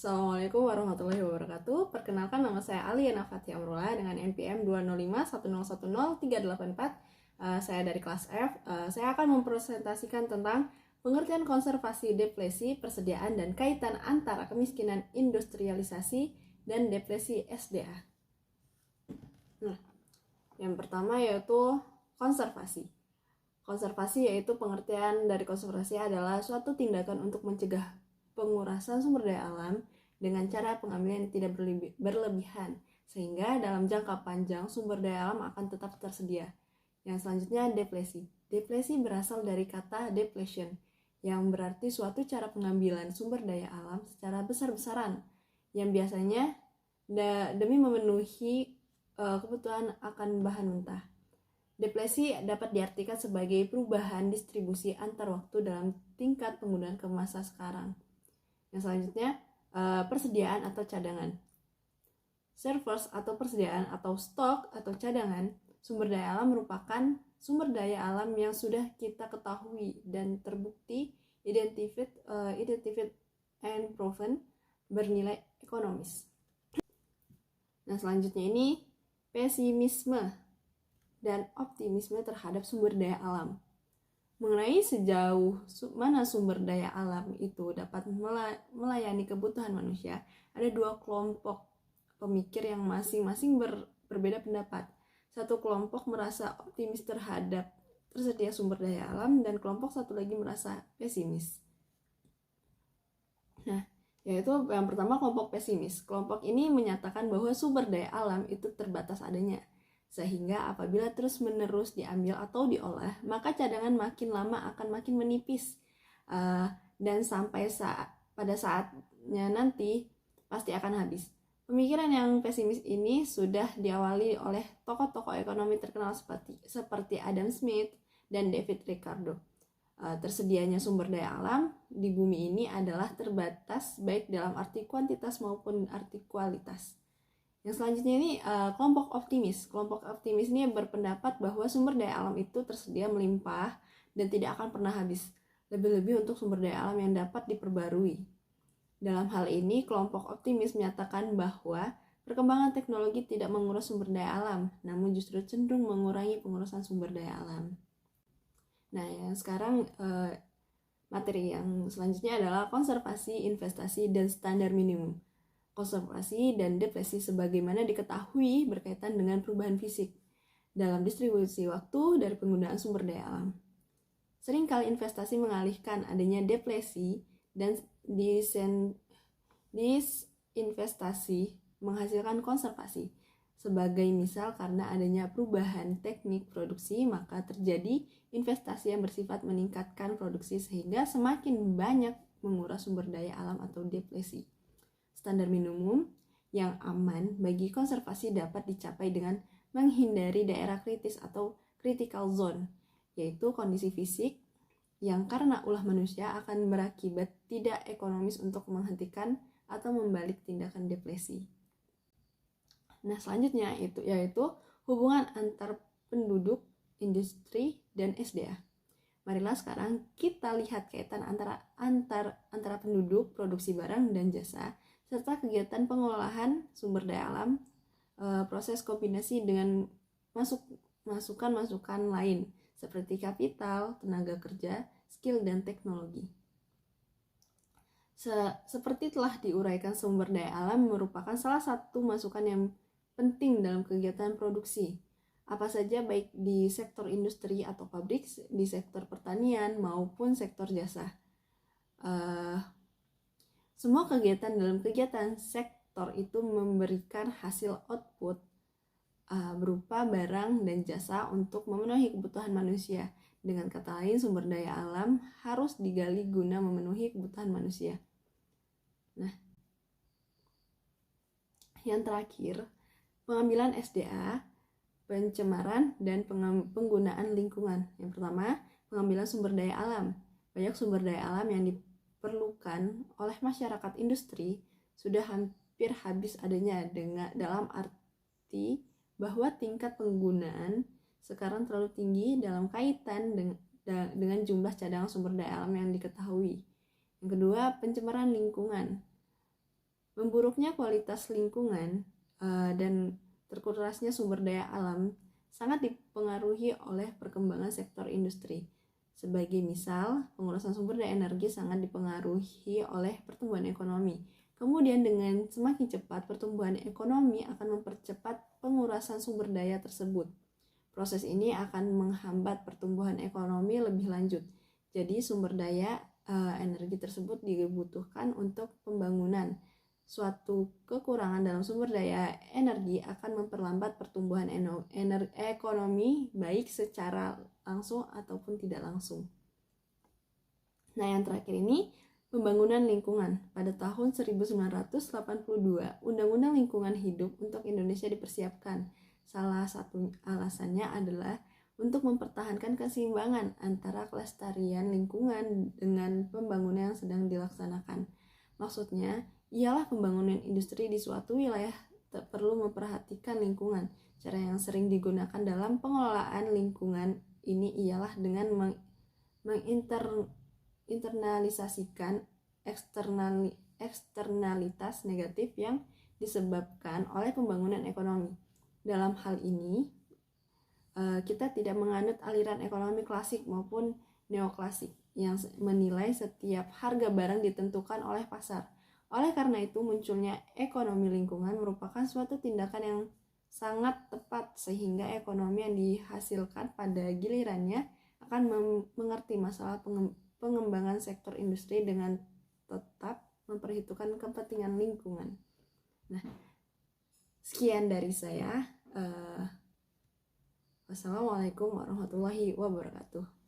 Assalamualaikum warahmatullahi wabarakatuh. Perkenalkan, nama saya Aliana Fathia Amrullah dengan NPM 20510103884. Saya dari kelas F. Saya akan mempresentasikan tentang pengertian konservasi, deflasi, persediaan, dan kaitan antara kemiskinan industrialisasi dan deflasi SDA. Nah, yang pertama yaitu konservasi. Konservasi yaitu pengertian dari konservasi adalah suatu tindakan untuk mencegah pengurasan sumber daya alam dengan cara pengambilan yang tidak berlebihan, sehingga dalam jangka panjang sumber daya alam akan tetap tersedia. Yang selanjutnya, deflasi. Deflasi berasal dari kata depletion, yang berarti suatu cara pengambilan sumber daya alam secara besar-besaran, yang biasanya demi memenuhi kebutuhan akan bahan mentah. Deflasi dapat diartikan sebagai perubahan distribusi antar waktu dalam tingkat penggunaan ke masa sekarang. Yang selanjutnya, persediaan atau cadangan. Reserves atau persediaan atau stok atau cadangan sumber daya alam merupakan sumber daya alam yang sudah kita ketahui dan terbukti identified and proven bernilai ekonomis. Nah, selanjutnya ini pesimisme dan optimisme terhadap sumber daya alam. Mengenai sejauh mana sumber daya alam itu dapat melayani kebutuhan manusia, ada dua kelompok pemikir yang masing-masing berbeda pendapat. Satu kelompok merasa optimis terhadap tersedia sumber daya alam, dan kelompok satu lagi merasa pesimis. Nah, yaitu yang pertama, kelompok pesimis. Kelompok ini menyatakan bahwa sumber daya alam itu terbatas adanya, sehingga apabila terus-menerus diambil atau diolah, maka cadangan makin lama akan makin menipis, dan sampai pada saatnya nanti pasti akan habis. Pemikiran yang pesimis ini sudah diawali oleh tokoh-tokoh ekonomi terkenal seperti Adam Smith dan David Ricardo. Tersedianya sumber daya alam di bumi ini adalah terbatas baik dalam arti kuantitas maupun arti kualitas. Yang selanjutnya ini kelompok optimis. Kelompok optimis ini berpendapat bahwa sumber daya alam itu tersedia melimpah dan tidak akan pernah habis. Lebih-lebih untuk sumber daya alam yang dapat diperbarui. Dalam hal ini, kelompok optimis menyatakan bahwa perkembangan teknologi tidak menguras sumber daya alam, namun justru cenderung mengurangi pengurusan sumber daya alam. Nah, yang sekarang materi yang selanjutnya adalah konservasi, investasi, dan standar minimum. Konservasi dan deflasi sebagaimana diketahui berkaitan dengan perubahan fisik dalam distribusi waktu dari penggunaan sumber daya alam. Seringkali investasi mengalihkan adanya deflasi dan disinvestasi menghasilkan konservasi. Sebagai misal, karena adanya perubahan teknik produksi, maka terjadi investasi yang bersifat meningkatkan produksi sehingga semakin banyak menguras sumber daya alam atau deflasi. Standar minimum yang aman bagi konservasi dapat dicapai dengan menghindari daerah kritis atau critical zone, yaitu kondisi fisik yang karena ulah manusia akan berakibat tidak ekonomis untuk menghentikan atau membalik tindakan deflasi. Nah, selanjutnya yaitu hubungan antar penduduk, industri, dan SDA. Marilah sekarang kita lihat kaitan antara penduduk, produksi barang dan jasa, serta kegiatan pengolahan sumber daya alam, proses kombinasi dengan masukan-masukan lain seperti kapital, tenaga kerja, skill, dan teknologi. Seperti telah diuraikan, sumber daya alam merupakan salah satu masukan yang penting dalam kegiatan produksi. Apa saja, baik di sektor industri atau pabrik, di sektor pertanian maupun sektor jasa. Semua kegiatan dalam kegiatan sektor itu memberikan hasil output berupa barang dan jasa untuk memenuhi kebutuhan manusia. Dengan kata lain, sumber daya alam harus digali guna memenuhi kebutuhan manusia. Nah, yang terakhir, pengambilan SDA, pencemaran, dan penggunaan lingkungan. Yang pertama, pengambilan sumber daya alam. Banyak sumber daya alam yang diperlukan oleh masyarakat industri sudah hampir habis adanya, dalam arti bahwa tingkat penggunaan sekarang terlalu tinggi dalam kaitan dengan jumlah cadangan sumber daya alam yang diketahui. Yang kedua, pencemaran lingkungan. Memburuknya kualitas lingkungan dan terkurasnya sumber daya alam sangat dipengaruhi oleh perkembangan sektor industri. Sebagai misal, pengurasan sumber daya energi sangat dipengaruhi oleh pertumbuhan ekonomi. Kemudian dengan semakin cepat pertumbuhan ekonomi akan mempercepat pengurasan sumber daya tersebut. Proses ini akan menghambat pertumbuhan ekonomi lebih lanjut. Jadi sumber daya energi tersebut dibutuhkan untuk pembangunan. Suatu kekurangan dalam sumber daya energi akan memperlambat pertumbuhan ekonomi baik secara langsung ataupun tidak langsung. Nah, yang terakhir ini pembangunan lingkungan. Pada tahun 1982, Undang-Undang Lingkungan Hidup untuk Indonesia dipersiapkan. Salah satu alasannya adalah untuk mempertahankan keseimbangan antara kelestarian lingkungan dengan pembangunan yang sedang dilaksanakan. Maksudnya, ialah pembangunan industri di suatu wilayah perlu memperhatikan lingkungan. Cara yang sering digunakan dalam pengelolaan lingkungan ini ialah dengan menginternalisasikan eksternalitas negatif yang disebabkan oleh pembangunan ekonomi. Dalam hal ini, kita tidak menganut aliran ekonomi klasik maupun neoklasik yang menilai setiap harga barang ditentukan oleh pasar. Oleh karena itu, munculnya ekonomi lingkungan merupakan suatu tindakan yang sangat tepat sehingga ekonomi yang dihasilkan pada gilirannya akan mengerti masalah pengembangan sektor industri dengan tetap memperhitungkan kepentingan lingkungan. Nah, sekian dari saya. Wassalamualaikum warahmatullahi wabarakatuh.